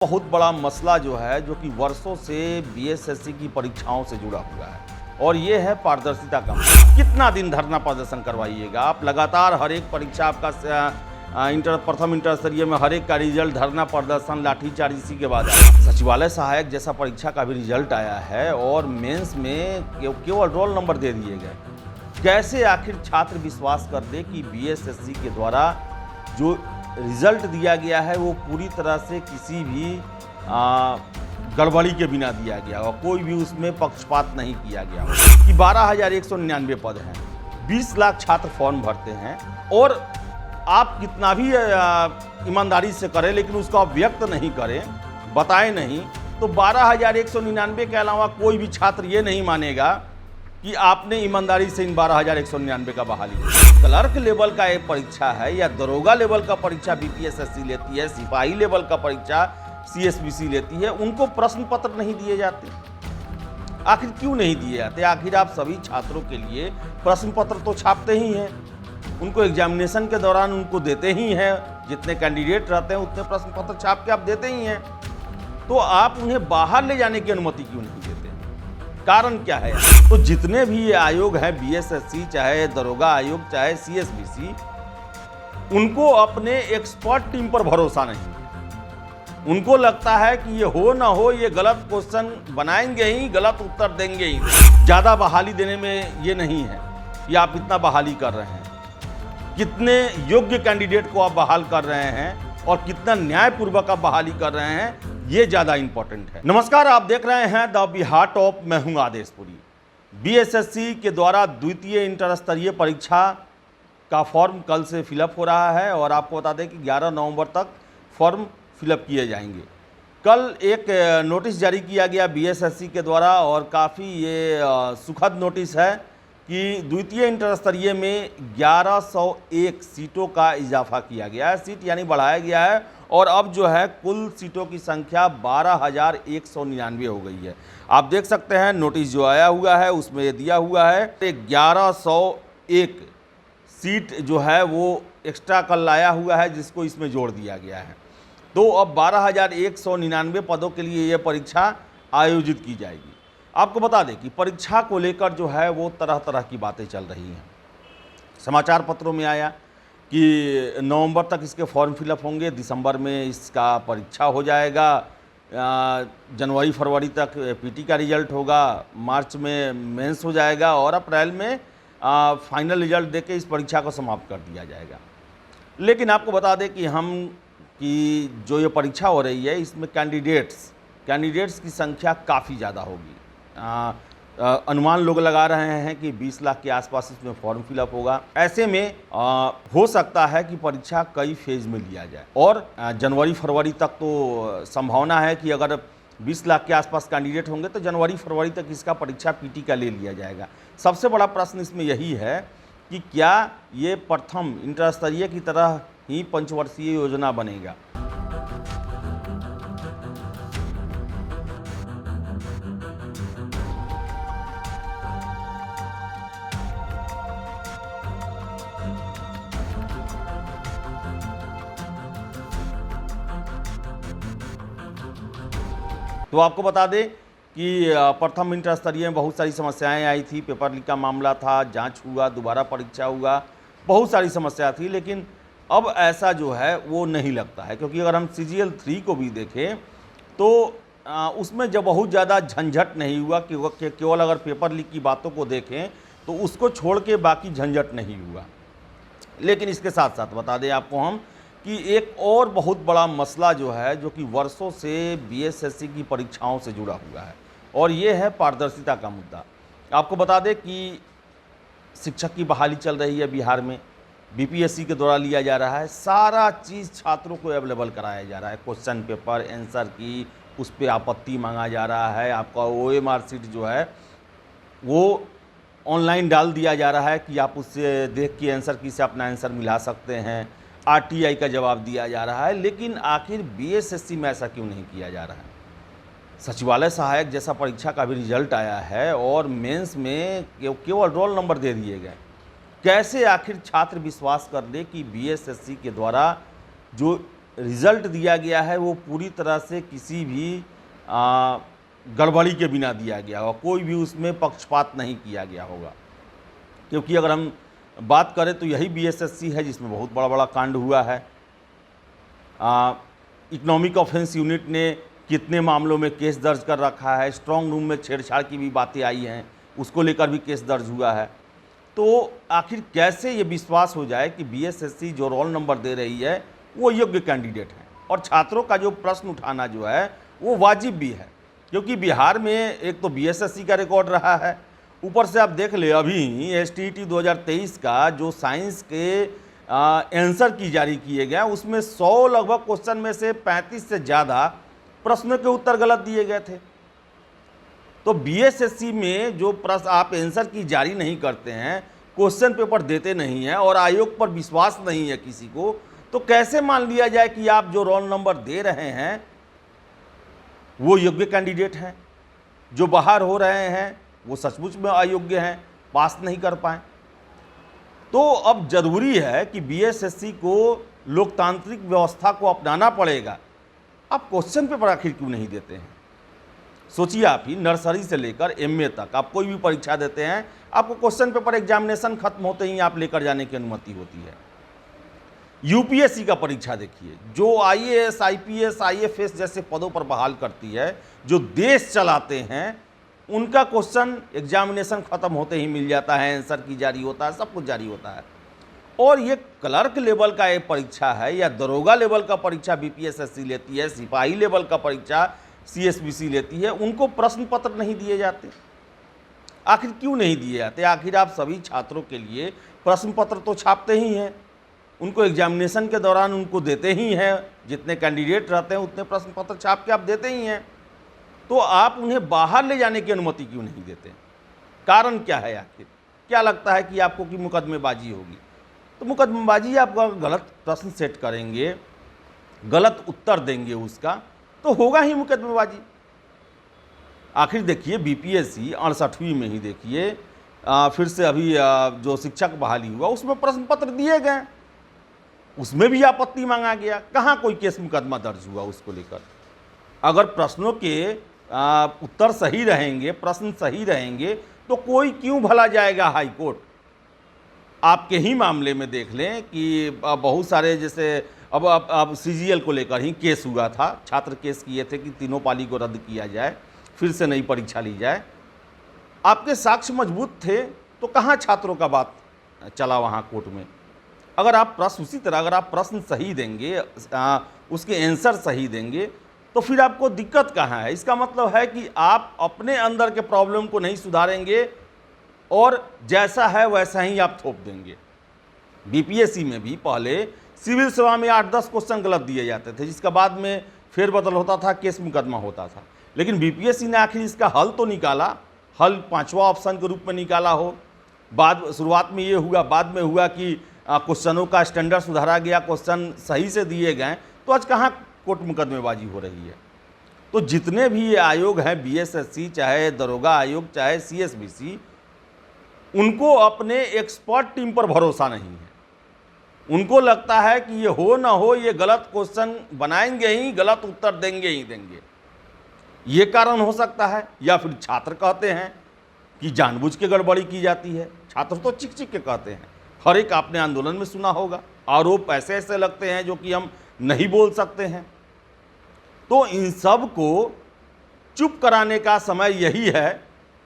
बहुत बड़ा मसला जो है जो कि वर्षों से बीएसएससी की परीक्षाओं से जुड़ा हुआ है और ये है पारदर्शिता का मुद्दा। कितना दिन धरना प्रदर्शन करवाइएगा आप? लगातार हर एक परीक्षा आपका प्रथम इंटर स्तरीय में हर एक का रिजल्ट धरना प्रदर्शन लाठीचार्ज इसी के बाद आया। सचिवालय सहायक जैसा परीक्षा का भी रिजल्ट आया है और मेंस में केवल रोल नंबर दे दिए गए। कैसे आखिर छात्र विश्वास कर दे कि बीएसएससी के द्वारा जो रिजल्ट दिया गया है वो पूरी तरह से किसी भी गड़बड़ी के बिना दिया गया और कोई भी उसमें पक्षपात नहीं किया गया कि 12,199 पद हैं, 20 लाख छात्र फॉर्म भरते हैं और आप कितना भी ईमानदारी से करें लेकिन उसको आप व्यक्त नहीं करें, बताएं नहीं, तो 12,199 के अलावा कोई भी छात्र ये नहीं मानेगा कि आपने ईमानदारी से इन 12,199 का बहाली किया। क्लर्क लेवल का एक परीक्षा है या दरोगा लेवल का परीक्षा बीपीएसएससी लेती है, सिपाही लेवल का परीक्षा सीएसबीसी लेती है, उनको प्रश्न पत्र नहीं दिए जाते। आखिर क्यों नहीं दिए जाते? आखिर आप सभी छात्रों के लिए प्रश्न पत्र तो छापते ही हैं, उनको एग्जामिनेशन के दौरान उनको देते ही हैं, जितने कैंडिडेट रहते हैं उतने प्रश्न पत्र छाप के आप देते ही हैं, तो आप उन्हें बाहर ले जाने की अनुमति क्यों नहीं देते? कारण क्या है? तो जितने भी ये आयोग हैं, बीएसएससी चाहे दरोगा आयोग चाहे सीएसबीसी, उनको अपने एक्सपर्ट टीम पर भरोसा नहीं। उनको लगता है कि ये हो ना हो, ये गलत क्वेश्चन बनाएंगे ही, गलत उत्तर देंगे ही। ज़्यादा बहाली देने में ये नहीं है कि आप इतना बहाली कर रहे हैं, कितने योग्य कैंडिडेट को आप बहाल कर रहे हैं और कितना न्यायपूर्वक आप बहाली कर रहे हैं, ये ज़्यादा इंपॉर्टेंट है। नमस्कार, आप देख रहे हैं द बिहार टॉप, मैं हूं आदेशपुरी। बीएसएससी के द्वारा द्वितीय इंटर स्तरीय परीक्षा का फॉर्म कल से फिलअप हो रहा है और आपको बता दें कि 11 नवंबर तक फॉर्म फिलअप किए जाएंगे। कल एक नोटिस जारी किया गया बीएसएससी के द्वारा और काफ़ी ये सुखद नोटिस है कि द्वितीय इंटर स्तरीय में 1101 सीटों का इजाफा किया गया है, सीट यानी बढ़ाया गया है और अब जो है कुल सीटों की संख्या 12,199 हो गई है। आप देख सकते हैं नोटिस जो आया हुआ है उसमें ये दिया हुआ है 1101 सीट जो है वो एक्स्ट्रा कल लाया हुआ है जिसको इसमें जोड़ दिया गया है। तो अब 12,199 पदों के लिए ये परीक्षा आयोजित की जाएगी। आपको बता दें कि परीक्षा को लेकर जो है वो तरह तरह की बातें चल रही हैं। समाचार पत्रों में आया कि नवंबर तक इसके फॉर्म फिलअप होंगे, दिसंबर में इसका परीक्षा हो जाएगा, जनवरी फरवरी तक पीटी का रिजल्ट होगा, मार्च में मेंस हो जाएगा और अप्रैल में फाइनल रिजल्ट देके इस परीक्षा को समाप्त कर दिया जाएगा। लेकिन आपको बता दें कि जो ये परीक्षा हो रही है इसमें कैंडिडेट्स की संख्या काफ़ी ज़्यादा होगी। अनुमान लोग लगा रहे हैं कि 20 लाख के आसपास इसमें फॉर्म फिलअप होगा। ऐसे में हो सकता है कि परीक्षा कई फेज में लिया जाए और जनवरी फरवरी तक तो संभावना है कि अगर 20 लाख के आसपास कैंडिडेट होंगे तो जनवरी फरवरी तक इसका परीक्षा पीटी का ले लिया जाएगा। सबसे बड़ा प्रश्न इसमें यही है कि क्या ये प्रथम इंटर स्तरीय की तरह ही पंचवर्षीय योजना बनेगा। तो आपको बता दें कि प्रथम इंटर स्तरीय में बहुत सारी समस्याएं आई थी, पेपर लीक का मामला था, जांच हुआ, दोबारा परीक्षा हुआ, बहुत सारी समस्या थी। लेकिन अब ऐसा जो है वो नहीं लगता है, क्योंकि अगर हम CGL 3 को भी देखें तो उसमें जब बहुत ज़्यादा झंझट नहीं हुआ कि केवल अगर पेपर लीक की बातों को देखें तो उसको छोड़ के बाकी झंझट नहीं हुआ। लेकिन इसके साथ साथ बता दें आपको हम कि एक और बहुत बड़ा मसला जो है जो कि वर्षों से बीएसएससी की परीक्षाओं से जुड़ा हुआ है और ये है पारदर्शिता का मुद्दा। आपको बता दें कि शिक्षक की बहाली चल रही है बिहार में, बीपीएससी के द्वारा लिया जा रहा है, सारा चीज़ छात्रों को अवेलेबल कराया जा रहा है, क्वेश्चन पेपर, आंसर की, उस पर आपत्ति मांगा जा रहा है, आपका OMR शीट जो है वो ऑनलाइन डाल दिया जा रहा है कि आप उससे देख के आंसर की से अपना आंसर मिला सकते हैं, RTI का जवाब दिया जा रहा है। लेकिन आखिर बीएसएससी में ऐसा क्यों नहीं किया जा रहा है? सचिवालय सहायक जैसा परीक्षा का भी रिजल्ट आया है और मेंस में केवल रोल नंबर दे दिए गए। कैसे आखिर छात्र विश्वास कर दे कि बीएसएससी के द्वारा जो रिजल्ट दिया गया है वो पूरी तरह से किसी भी गड़बड़ी के बिना दिया गया होगा, कोई भी उसमें पक्षपात नहीं किया गया होगा। क्योंकि अगर हम बात करें तो यही बीएसएससी है जिसमें बहुत बड़ा बड़ा कांड हुआ है। इकोनॉमिक ऑफेंस यूनिट ने कितने मामलों में केस दर्ज कर रखा है, स्ट्रांग रूम में छेड़छाड़ की भी बातें आई हैं, उसको लेकर भी केस दर्ज हुआ है। तो आखिर कैसे ये विश्वास हो जाए कि बीएसएससी जो रोल नंबर दे रही है वो योग्य कैंडिडेट है, और छात्रों का जो प्रश्न उठाना जो है वो वाजिब भी है। क्योंकि बिहार में एक तो बीएसएससी का रिकॉर्ड रहा है, ऊपर से आप देख ले अभी एसटीईटी 2023 का जो साइंस के आंसर की जारी किए गए उसमें 100 लगभग क्वेश्चन में से 35 से ज़्यादा प्रश्नों के उत्तर गलत दिए गए थे। तो बीएसएससी में जो प्रश्न आप आंसर की जारी नहीं करते हैं, क्वेश्चन पेपर देते नहीं हैं और आयोग पर विश्वास नहीं है किसी को, तो कैसे मान लिया जाए कि आप जो रोल नंबर दे रहे हैं वो योग्य कैंडिडेट हैं? जो बाहर हो रहे हैं वो सचमुच में अयोग्य हैं, पास नहीं कर पाए। तो अब जरूरी है कि बीएसएससी को लोकतांत्रिक व्यवस्था को अपनाना पड़ेगा। आप क्वेश्चन पेपर आखिर क्यों नहीं देते हैं? सोचिए, आप ही नर्सरी से लेकर एमए तक आप कोई भी परीक्षा देते हैं, आपको क्वेश्चन पेपर एग्जामिनेशन खत्म होते ही आप लेकर जाने की अनुमति होती है। यूपीएससी का परीक्षा देखिए, जो आईएएस, आईपीएस, आईएफएस जैसे पदों पर बहाल करती है, जो देश चलाते हैं, उनका क्वेश्चन एग्जामिनेशन खत्म होते ही मिल जाता है, आंसर की जारी होता है, सब कुछ जारी होता है। और ये क्लर्क लेवल का एक परीक्षा है या दरोगा लेवल का परीक्षा बीपीएसएससी लेती है, सिपाही लेवल का परीक्षा सीएसबीसी लेती है, उनको प्रश्न पत्र नहीं दिए जाते। आखिर क्यों नहीं दिए जाते? आखिर आप सभी छात्रों के लिए प्रश्न पत्र तो छापते ही हैं, उनको एग्जामिनेशन के दौरान उनको देते ही हैं, जितने कैंडिडेट रहते हैं उतने प्रश्न पत्र छाप के आप देते ही हैं। तो आप उन्हें बाहर ले जाने की अनुमति क्यों नहीं देते? कारण क्या है? आखिर क्या लगता है कि आपको कि मुकदमेबाजी होगी? तो मुकदमेबाजी, आप गलत प्रश्न सेट करेंगे, गलत उत्तर देंगे उसका, तो होगा ही मुकदमेबाजी। आखिर देखिए बीपीएससी 68वीं में ही देखिए, फिर से अभी जो शिक्षक बहाली हुआ उसमें प्रश्न पत्र दिए गए, उसमें भी आपत्ति मांगा गया, कहाँ कोई केस मुकदमा दर्ज हुआ उसको लेकर? अगर प्रश्नों के उत्तर सही रहेंगे, प्रश्न सही रहेंगे, तो कोई क्यों भला जाएगा हाई कोर्ट? आपके ही मामले में देख लें कि बहुत सारे, जैसे अब सीजीएल को लेकर ही केस हुआ था, छात्र केस किए थे कि तीनों पाली को रद्द किया जाए, फिर से नई परीक्षा ली जाए। आपके साक्ष्य मजबूत थे तो कहाँ छात्रों का बात चला वहाँ कोर्ट में? अगर आप प्रश्न उसी तरह अगर आप प्रश्न सही देंगे, उसके आंसर सही देंगे, तो फिर आपको दिक्कत कहाँ है? इसका मतलब है कि आप अपने अंदर के प्रॉब्लम को नहीं सुधारेंगे और जैसा है वैसा ही आप थोप देंगे। बीपीएससी में भी पहले सिविल सेवा में 8-10 क्वेश्चन गलत दिए जाते थे, जिसका बाद में फेरबदल होता था, केस मुकदमा होता था। लेकिन बीपीएससी ने आखिर इसका हल तो निकाला, हल 5वां ऑप्शन के रूप में निकाला हो। शुरुआत में ये हुआ, बाद में हुआ कि क्वेश्चनों का स्टैंडर्ड सुधारा गया, क्वेश्चन सही से दिए गए, तो आज कहाँ कोर्ट मुकदमेबाजी हो रही है? तो जितने भी ये आयोग हैं, बीएसएससी चाहे दरोगा आयोग चाहे सीएसबीसी, उनको अपने एक्सपर्ट टीम पर भरोसा नहीं है। उनको लगता है कि ये हो ना हो, ये गलत क्वेश्चन बनाएंगे ही, गलत उत्तर देंगे ही देंगे। ये कारण हो सकता है, या फिर छात्र कहते हैं कि जानबूझ के गड़बड़ी की जाती है। छात्र तो चिक चिक के कहते हैं, हर एक आपने आंदोलन में सुना होगा, आरोप ऐसे ऐसे लगते हैं जो कि हम नहीं बोल सकते हैं। तो इन सब को चुप कराने का समय यही है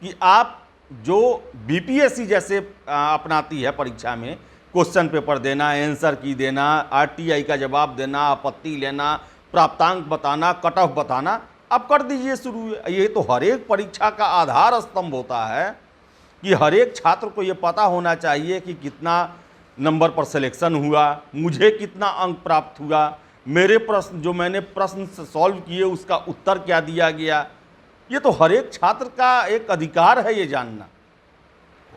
कि आप जो बीपीएससी जैसे अपनाती है परीक्षा में, क्वेश्चन पेपर देना, आंसर की देना, आरटीआई का जवाब देना, आपत्ति लेना, प्राप्तांक बताना, कट ऑफ बताना, अब कर दीजिए शुरू। ये तो हर एक परीक्षा का आधार स्तंभ होता है कि हर एक छात्र को ये पता होना चाहिए कि कितना नंबर पर सिलेक्शन हुआ, मुझे कितना अंक प्राप्त हुआ, मेरे प्रश्न जो मैंने प्रश्न सॉल्व किए उसका उत्तर क्या दिया गया। ये तो हर एक छात्र का एक अधिकार है ये जानना,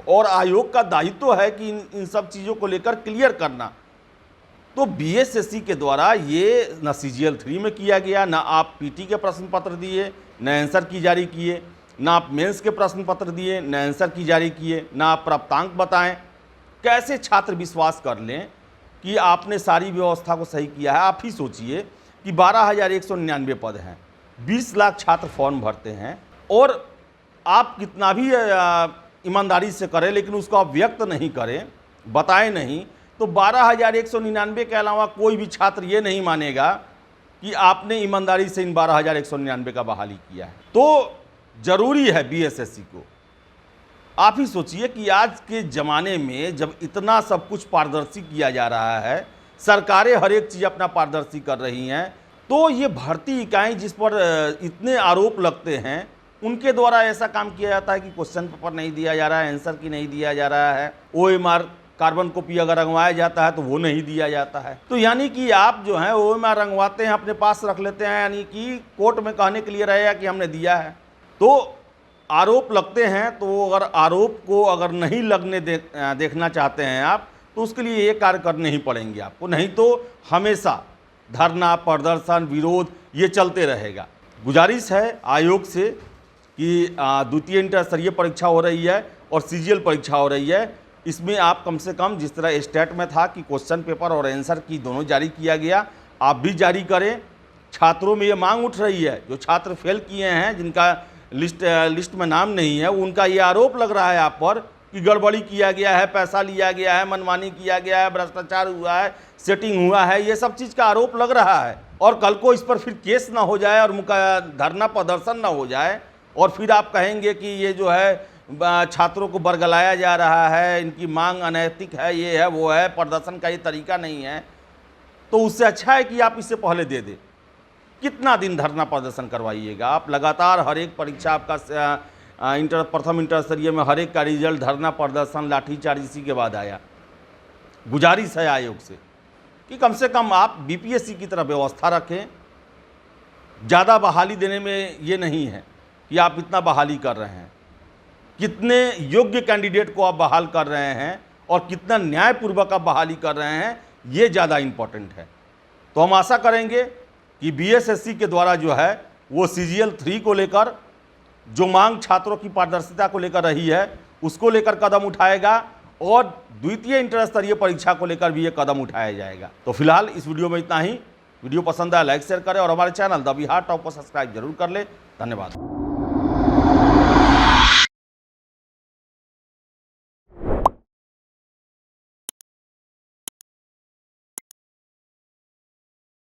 और आयोग का दायित्व है कि इन सब चीज़ों को लेकर क्लियर करना। तो बीएसएससी के द्वारा ये न सीजीएल 3 में किया गया, ना आप पीटी के प्रश्न पत्र दिए, न आंसर की जारी किए, ना आप मेंस के प्रश्न पत्र दिए, न आंसर की जारी किए, ना आप प्राप्तांक बताएं। कैसे छात्र विश्वास कर लें कि आपने सारी व्यवस्था को सही किया है। आप ही सोचिए कि 12,199 पद हैं, 20 लाख छात्र फॉर्म भरते हैं, और आप कितना भी ईमानदारी से करें लेकिन उसको आप व्यक्त नहीं करें, बताएं नहीं, तो 12,199 के अलावा कोई भी छात्र ये नहीं मानेगा कि आपने ईमानदारी से इन 12,199 का बहाली किया है। तो ज़रूरी है बीएसएससी को। आप ही सोचिए कि आज के ज़माने में जब इतना सब कुछ पारदर्शी किया जा रहा है, सरकारें हर एक चीज़ अपना पारदर्शी कर रही हैं, तो ये भर्ती इकाई जिस पर इतने आरोप लगते हैं उनके द्वारा ऐसा काम किया जाता है कि क्वेश्चन पेपर नहीं दिया जा रहा है, आंसर की नहीं दिया जा रहा है, OMR कार्बन कॉपी अगर रंगवाया जाता है तो वो नहीं दिया जाता है। तो यानी कि आप जो है OMR रंगवाते हैं, अपने पास रख लेते हैं, यानी कि कोर्ट में कहने के लिए रहेगा कि हमने दिया है। तो आरोप लगते हैं, तो अगर आरोप को अगर नहीं लगने देखना चाहते हैं आप, तो उसके लिए ये कार्य करने ही पड़ेंगे आपको, नहीं तो हमेशा धरना, प्रदर्शन, विरोध ये चलते रहेगा। गुजारिश है आयोग से कि द्वितीय इंटर स्तरीय परीक्षा हो रही है और CGL परीक्षा हो रही है, इसमें आप कम से कम जिस तरह स्टेट में था कि क्वेश्चन पेपर और आंसर की दोनों जारी किया गया, आप भी जारी करें। छात्रों में ये मांग उठ रही है, जो छात्र फेल किए हैं, जिनका लिस्ट में नाम नहीं है, उनका ये आरोप लग रहा है आप पर कि गड़बड़ी किया गया है, पैसा लिया गया है, मनमानी किया गया है, भ्रष्टाचार हुआ है, सेटिंग हुआ है, ये सब चीज़ का आरोप लग रहा है। और कल को इस पर फिर केस ना हो जाए और धरना प्रदर्शन ना हो जाए और फिर आप कहेंगे कि ये जो है छात्रों को बरगलाया जा रहा है, इनकी मांग अनैतिक है, ये है वो है, प्रदर्शन का ये तरीका नहीं है, तो उससे अच्छा है कि आप इससे पहले दे दें। कितना दिन धरना प्रदर्शन करवाइएगा आप? लगातार हर एक परीक्षा आपका प्रथम इंटर स्तरीय में हर एक का रिजल्ट धरना प्रदर्शन, लाठीचार्ज इसी के बाद आया। गुजारिश है आयोग से कि कम से कम आप BPSC की तरह व्यवस्था रखें। ज़्यादा बहाली देने में ये नहीं है कि आप इतना बहाली कर रहे हैं, कितने योग्य कैंडिडेट को आप बहाल कर रहे हैं और कितना न्यायपूर्वक आप बहाली कर रहे हैं, ये ज़्यादा इम्पोर्टेंट है। तो हम आशा करेंगे कि BSSC के द्वारा जो है वो CGL 3 को लेकर जो मांग छात्रों की पारदर्शिता को लेकर रही है उसको लेकर कदम उठाएगा और द्वितीय इंटर स्तरीय परीक्षा को लेकर भी ये कदम उठाया जाएगा। तो फिलहाल इस वीडियो में इतना ही। वीडियो पसंद आया लाइक शेयर करें और हमारे चैनल द बिहार टॉप को सब्सक्राइब जरूर कर ले। धन्यवाद।